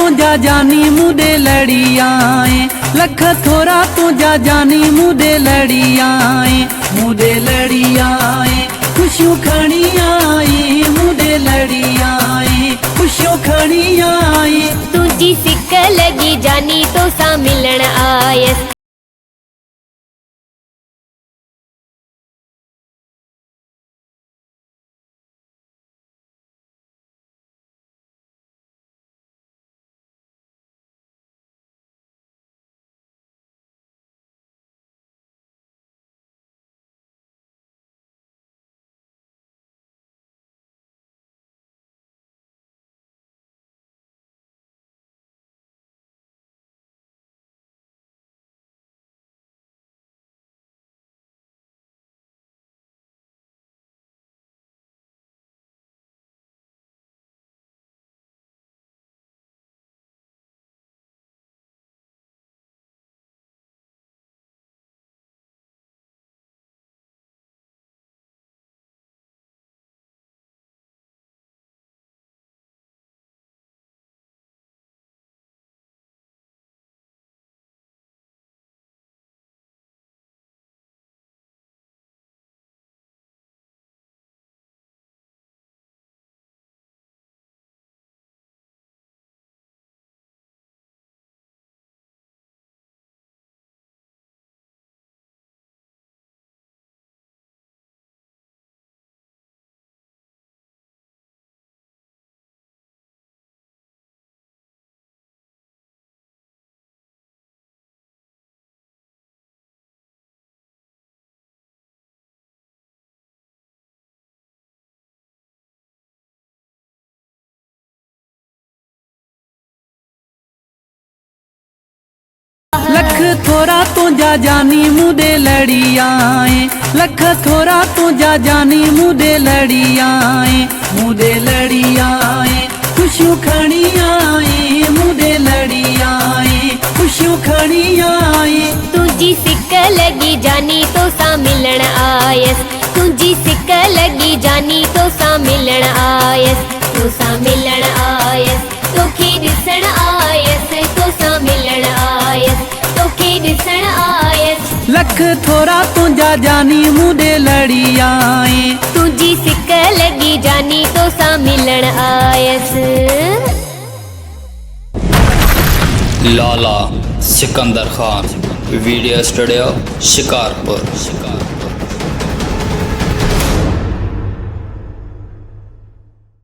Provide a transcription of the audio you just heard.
तू जा जानी मुदे लड़ी आए, लख थोड़ा तू जा जानी मुदे लड़ी आए, मुदे लड़ी आए, खुशियों खड़ी आई मुदे लड़ी आए, खुशियों खड़ी आई। तुझी सिक लगी जानी तो सा मिलन आयस। लख थोड़ा तू जा जानी मुदे लड़ी आए, लख थोड़ा तू जा जानी मुदे लड़ी आए, मुदे लड़ी आए, खुशियों खड़ी आई मुदे लड़ी आए, खुशियों खड़ी आई। तुझी सिक लगी जानी तो सा मिलन आयस, तुझी सिक लगी जानी तो सा मिलन आयस, तो सा मिलन आयस, तोखे ॾिसण आयस, तो सा मिलन आयस, तोखे ॾिसण आयस। लख थोड़ा तू जा जानी मुदे लड़ी आए, तुझी सिक लगी जानी तो सा मिलन आयस। लाला सिकंदर खान वीडियो स्टूडियो शिकारपुर।